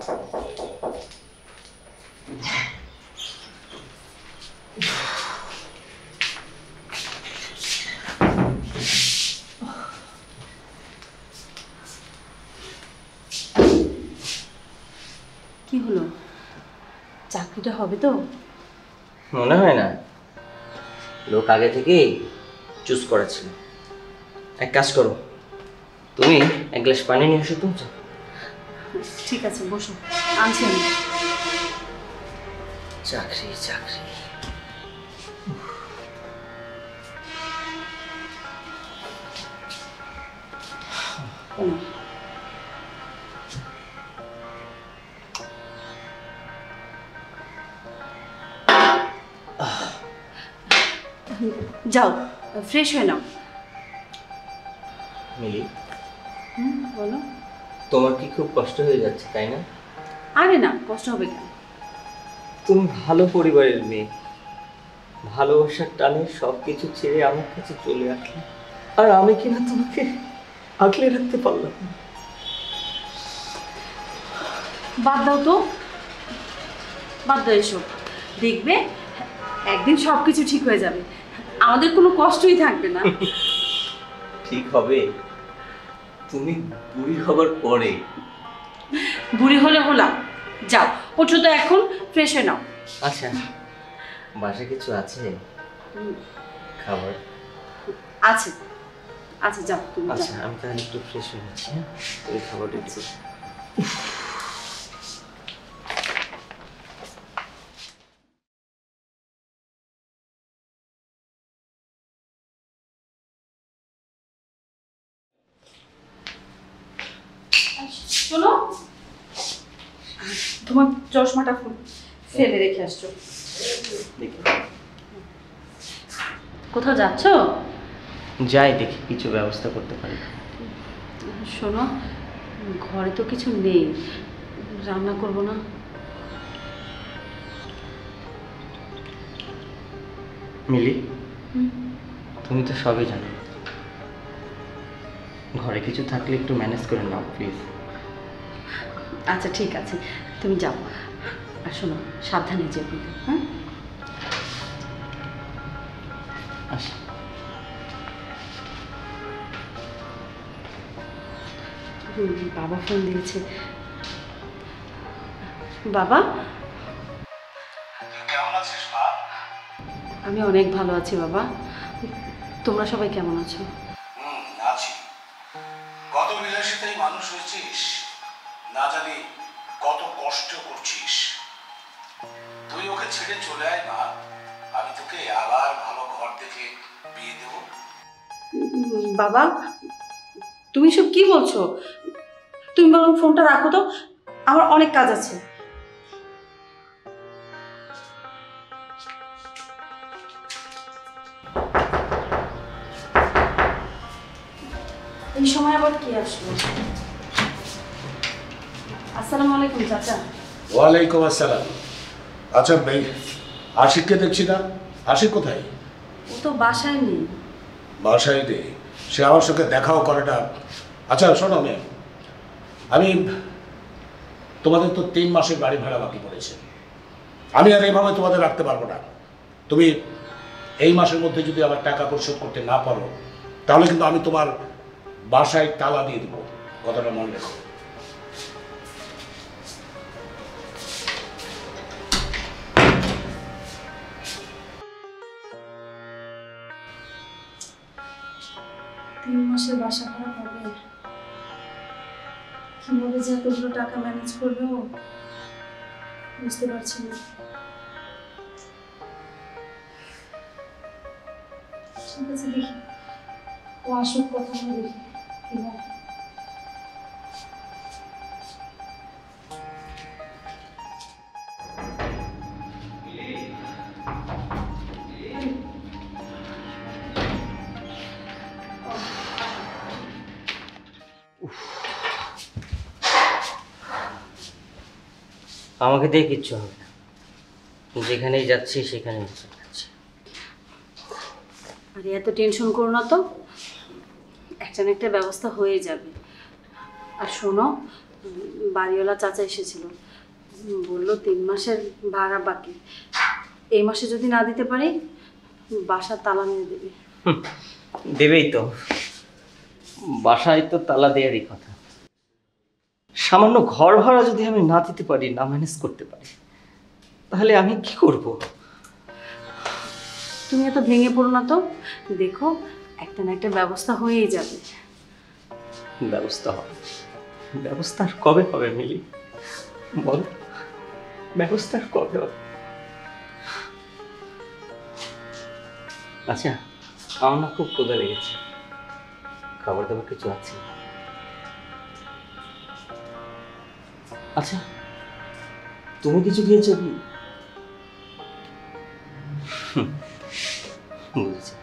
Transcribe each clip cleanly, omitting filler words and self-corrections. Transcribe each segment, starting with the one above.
কি হলো, চাকরিটা হবে তো? মনে হয় না, লোক আগে থেকেই চুজ করেছিল। এক কাজ করো, তুমি এক গ্লাস পানি নিয়ে এসো তো। ঠিক আছে, বসো, আনছি আমি। চাকরি চাকরি, যাও, ফ্রেশ হয়ে নাও। মিলি, বলো। তোমার কি খুব কষ্ট হয়ে যাচ্ছে তাই না? আরে না, কষ্ট হবে কেন? তুমি ভালো পরিবারের মেয়ে, ভালোবাসার টানে সবকিছু ছেড়ে আমার কাছে চলে আসলে, আর আমি কিনা তোমাকে আগলে রাখতে পারলাম না। বাদ দাও তো, বাদ দাও এসব। দেখবে একদিন সবকিছু ঠিক হয়ে যাবে, আমাদের কোনো কষ্টই থাকবে না। ঠিক হবে তুমি বুড়ি হবার পরে। বুড়ি হলে হলাম। যাও, ওঠো তো এখন, ফ্রেশ হয়ে নাও। আচ্ছা, বাসায় কিছু আছে খাবার? আছে, আচ্ছা যাও তুমি। আচ্ছা, আমি তাহলে একটু ফ্রেশ হয়ে নিচ্ছি। হ্যাঁ, ওই খাবারটা একটু। শোনো, তোমার চশমাটা ফেলে রেখে আসছো। দেখি, কোথাও যাচ্ছ? যাই, দেখি কিছু ব্যবস্থা করতে পারি। শোনো, ঘরে তো কিছু নেই, রান্না করবো না? মিলি, তুমি তো সবই জানো, ঘরে কিছু থাকলে একটু ম্যানেজ করে নাও প্লিজ। আচ্ছা ঠিক আছে, তুমি যাও। আর শোনো, সাবধানে যেও কিন্তু। হ্যাঁ, আচ্ছা। বাবা ফোন দিয়েছে। বাবা, কেমন আছিস মা? আমি অনেক ভালো আছি বাবা, তোমরা সবাই কেমন আছো? আছি। কত বিলাসিতাই মানুষ হয়েছিস, না জানি কত কষ্ট করছিস। তুই ওকে ছেড়ে চলে আয় মা, আমি তোকে আবার ভালো ঘর দেখে বিয়ে দেবো। বাবা, তুমি সব কি বলছো? তুমি বরং ফোনটা রাখো তো, আমার অনেক কাজ আছে। এই সময় আবার কি আসলো? আসসালামু আলাইকুম চাচা। ওয়ালাইকুম আসসালাম। আচ্ছা ভাই, আশিককে দেখছি না, আশিক কোথায়? ও তো বাসায় নেই। বাসায় নেই? সে আমার সঙ্গে দেখাও করে না। আচ্ছা শোনো মেয়ে, আমি তোমাদের তো 3 মাসের বাড়ি ভাড়া বাকি পড়েছে, আমি আর এইভাবে তোমাদের রাখতে পারবো না। তুমি এই মাসের মধ্যে যদি আমার টাকা পরিশোধ করতে না পারো, তাহলে কিন্তু আমি তোমার বাসায় তালা দিয়ে দেবো, কথাটা মনে রেখো। তিন মাসের বাসা ভাড়া পাবে, কিভাবে যে এতগুলো টাকা ম্যানেজ করবে ও বুঝতে পারছি না। ঠিক আছে, দেখি ও আসুক, কথা বলে দেখি কি হয়। আমাকে দিয়ে কিচ্ছু হবে না, যেখানেই যাচ্ছি সেখানেই যাচ্ছি। আরে এত টেনশন করো না তো, একটা না একটা ব্যবস্থা হয়ে যাবে। আর শোনো, বাড়িওয়ালা চাচা এসেছিল, বলল 3 মাসের ভাড়া বাকি, এই মাসে যদি না দিতে পারি বাসা তালা নিয়ে দেবে। দেবেই তো, বাসায় তো তালা দেওয়ারই কথা। সামান্য ঘর ভাড়া যদি আমি না দিতে পারি, না ম্যানেজ করতে পারি, তাহলে আমি কি করব? তুমি এত ভেঙে পড়ো না তো, দেখো একটা না একটা ব্যবস্থা হয়েই যাবে। ব্যবস্থা হবে? ব্যবস্থা আর কবে হবে মিলি, বল? ব্যবস্থা আর কবে হবে? আচ্ছা, আমার না খুব ক্ষুধা লেগেছে, খাবার দাবার কিছু আছে? আচ্ছা, তুমি কিছু খেয়েছো কি? বুঝেছি।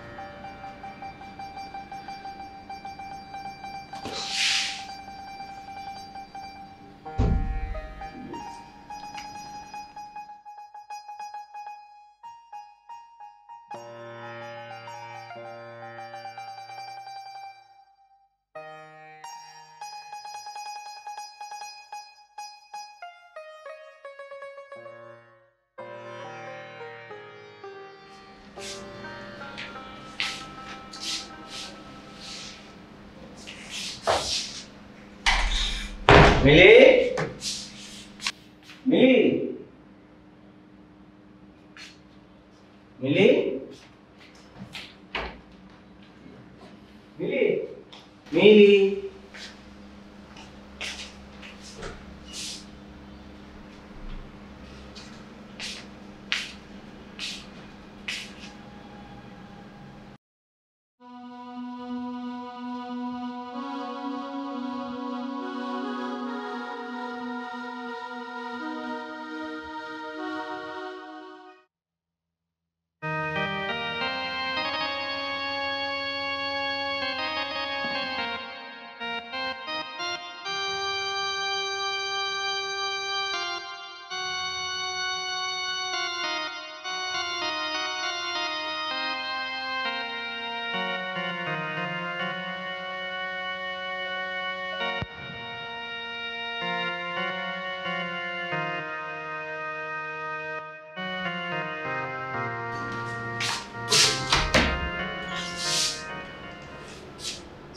মিলি, মিলি, মিলি, মিলি, মিলি।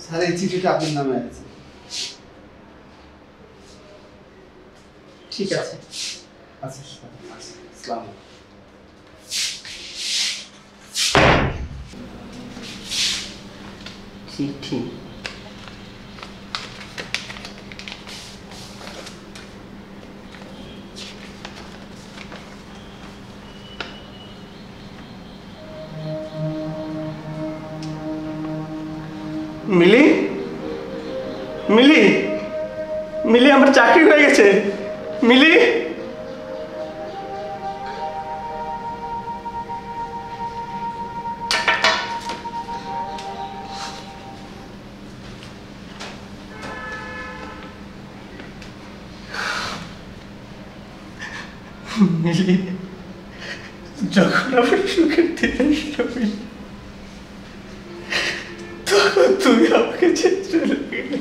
স্যার, এই চিঠিটা আপনার নামে আছে। ঠিক আছে। আচ্ছা স্যার, আচ্ছা, আসসালামু আলাইকুম। চিঠি? মিলি, মিলি, মিলি, আমার চাকরি হয়ে গেছে। মিলি, মিলি, যখন আমার সুখের দিন আসবে তখন তুমি আমাকে ছেড়ে চলে গেলে।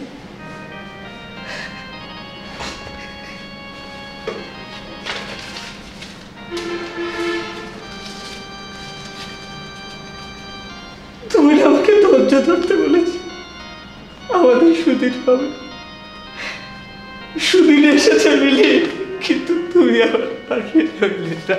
তুমি আমাকে ধৈর্য ধরতে বলেছি, আমাদের সুদিন হবে। সুদিন এসেছে মিলি, কিন্তু তুমি আমার পাশে রইলে না।